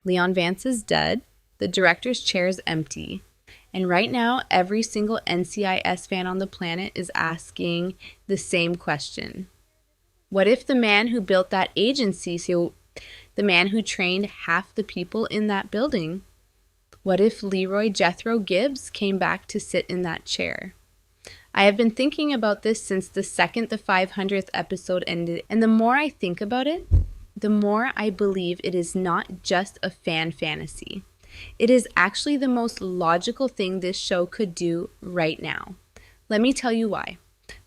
Leon Vance is dead. The director's chair is empty. And right now, every single NCIS fan on the planet is asking the same question. What if the man who built that agency, so the man who trained half the people in that building, what if Leroy Jethro Gibbs came back to sit in that chair? I have been thinking about this since the second the 500th episode ended, and the more I think about it, the more I believe it is not just a fan fantasy. It is actually the most logical thing this show could do right now. Let me tell you why.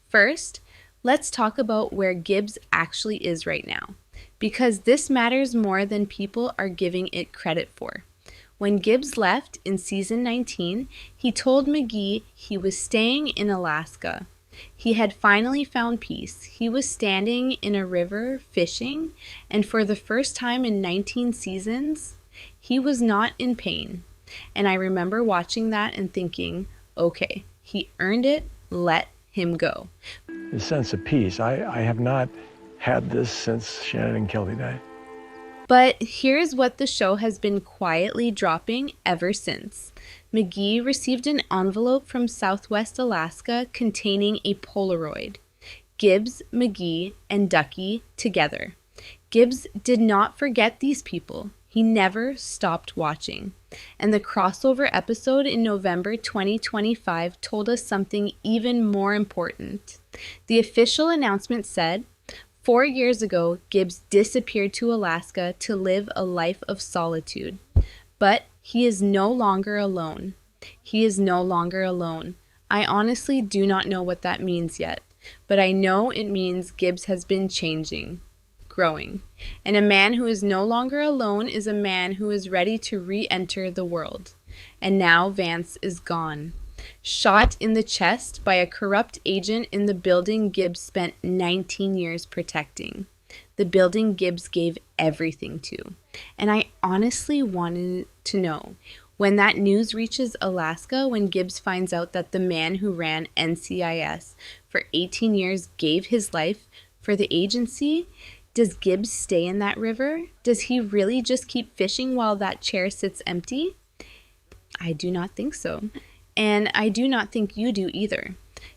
First, let's talk about where Gibbs actually is right now, because this matters more than people are giving it credit for. When Gibbs left in season 19, he told McGee he was staying in Alaska. He had finally found peace. He was standing in a river fishing, and for the first time in 19 seasons, he was not in pain. And I remember watching that and thinking, okay, he earned it, let him go. The sense of peace, I have not had this since Shannon and Kelly died. But here's what the show has been quietly dropping ever since. McGee received an envelope from Southwest Alaska containing a Polaroid. Gibbs, McGee, and Ducky together. Gibbs did not forget these people. He never stopped watching. And the crossover episode in November 2025 told us something even more important. The official announcement said, 4 years ago, Gibbs disappeared to Alaska to live a life of solitude. But he is no longer alone. He is no longer alone. I honestly do not know what that means yet, but I know it means Gibbs has been changing, growing. And a man who is no longer alone is a man who is ready to re-enter the world. And now Vance is gone. Shot in the chest by a corrupt agent in the building Gibbs spent 19 years protecting. The building Gibbs gave everything to. And I honestly wanted to know, when that news reaches Alaska, when Gibbs finds out that the man who ran NCIS for 18 years gave his life for the agency, does Gibbs stay in that river? Does he really just keep fishing while that chair sits empty? I do not think so. And I do not think you do either.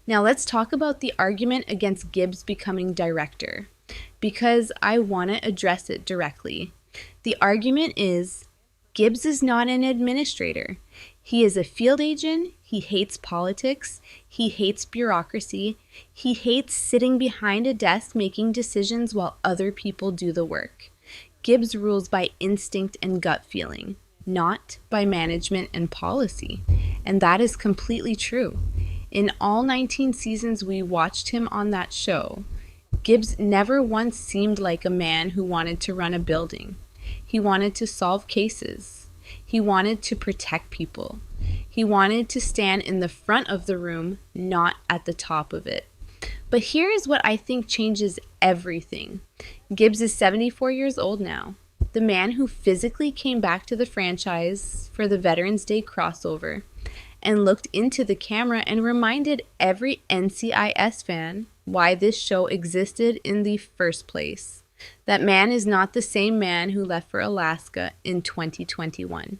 Now let's talk about the argument against Gibbs becoming director, because I want to address it directly. The argument is, Gibbs is not an administrator. He is a field agent. He hates politics. He hates bureaucracy. He hates sitting behind a desk making decisions while other people do the work. Gibbs rules by instinct and gut feeling, not by management and policy. And that is completely true. In all 19 seasons we watched him on that show, Gibbs never once seemed like a man who wanted to run a building. He wanted to solve cases. He wanted to protect people. He wanted to stand in the front of the room, not at the top of it. But here is what I think changes everything. Gibbs is 74 years old now. The man who physically came back to the franchise for the Veterans Day crossover and looked into the camera and reminded every NCIS fan why this show existed in the first place. That man is not the same man who left for Alaska in 2021.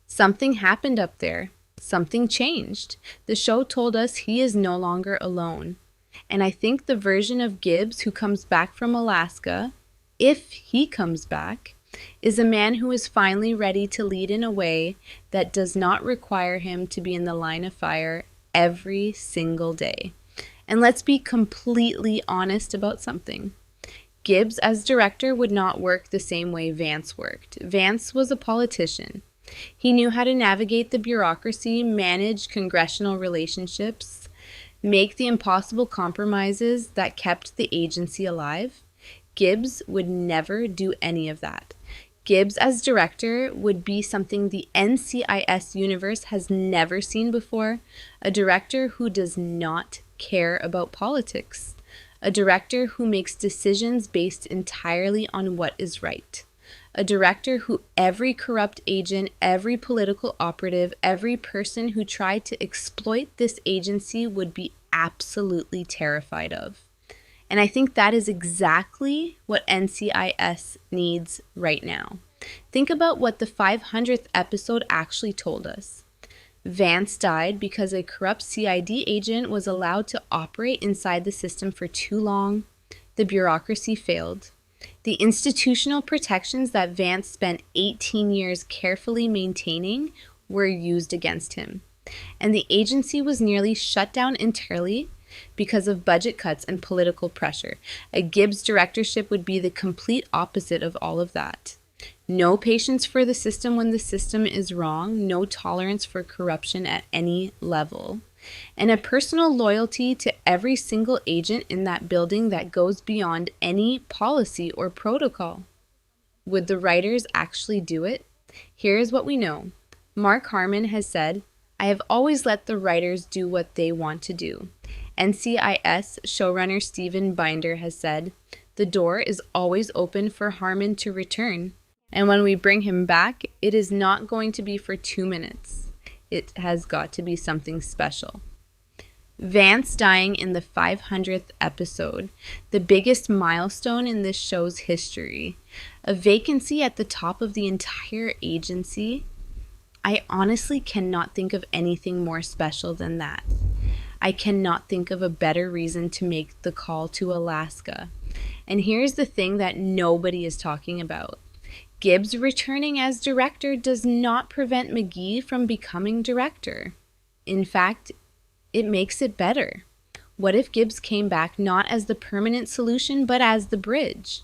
Something happened up there. Something changed. The show told us he is no longer alone. And I think the version of Gibbs who comes back from Alaska, if he comes back, is a man who is finally ready to lead in a way that does not require him to be in the line of fire every single day. And let's be completely honest about something. Gibbs as director would not work the same way Vance worked. Vance was a politician. He knew how to navigate the bureaucracy, manage congressional relationships, make the impossible compromises that kept the agency alive. Gibbs would never do any of that. Gibbs as director would be something the NCIS universe has never seen before, a director who does not care about politics, a director who makes decisions based entirely on what is right, a director who every corrupt agent, every political operative, every person who tried to exploit this agency would be absolutely terrified of. And I think that is exactly what NCIS needs right now. Think about what the 500th episode actually told us. Vance died because a corrupt CID agent was allowed to operate inside the system for too long. The bureaucracy failed. The institutional protections that Vance spent 18 years carefully maintaining were used against him. And the agency was nearly shut down entirely because of budget cuts and political pressure. A Gibbs directorship would be the complete opposite of all of that. No patience for the system when the system is wrong, no tolerance for corruption at any level, and a personal loyalty to every single agent in that building that goes beyond any policy or protocol. Would the writers actually do it? Here is what we know. Mark Harmon has said, "I have always let the writers do what they want to do." NCIS showrunner Stephen Binder has said, "The door is always open for Harmon to return. And when we bring him back, it is not going to be for 2 minutes. It has got to be something special." Vance dying in the 500th episode, the biggest milestone in this show's history, a vacancy at the top of the entire agency. I honestly cannot think of anything more special than that. I cannot think of a better reason to make the call to Alaska. And here's the thing that nobody is talking about. Gibbs returning as director does not prevent McGee from becoming director. In fact, it makes it better. What if Gibbs came back not as the permanent solution, but as the bridge?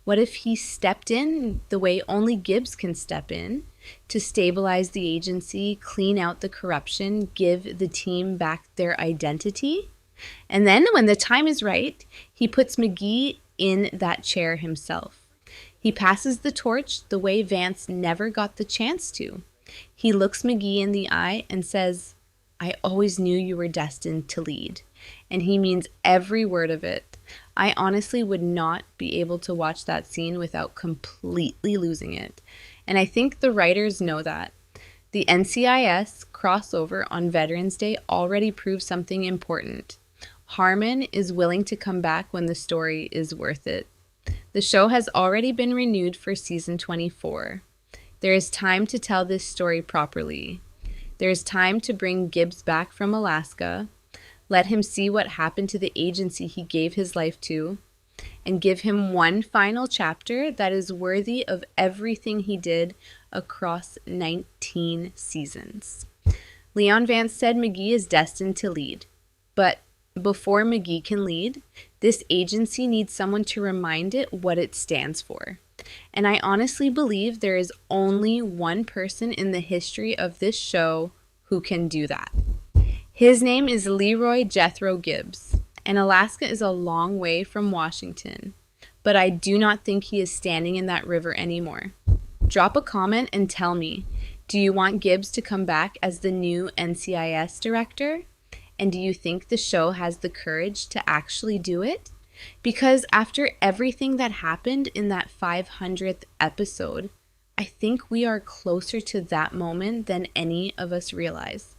What if he stepped in the way only Gibbs can step in to stabilize the agency, clean out the corruption, give the team back their identity? And then when the time is right, he puts McGee in that chair himself. He passes the torch the way Vance never got the chance to. He looks McGee in the eye and says, "I always knew you were destined to lead." And he means every word of it. I honestly would not be able to watch that scene without completely losing it. And I think the writers know that. The NCIS crossover on Veterans Day already proves something important. Harmon is willing to come back when the story is worth it. The show has already been renewed for season 24. There is time to tell this story properly. There is time to bring Gibbs back from Alaska, let him see what happened to the agency he gave his life to, and give him one final chapter that is worthy of everything he did across 19 seasons. Leon Vance said McGee is destined to lead, but before McGee can lead, this agency needs someone to remind it what it stands for. And I honestly believe there is only one person in the history of this show who can do that. His name is Leroy Jethro Gibbs, and Alaska is a long way from Washington, but I do not think he is standing in that river anymore. Drop a comment and tell me, do you want Gibbs to come back as the new NCIS director? And do you think the show has the courage to actually do it? Because after everything that happened in that 500th episode, I think we are closer to that moment than any of us realize.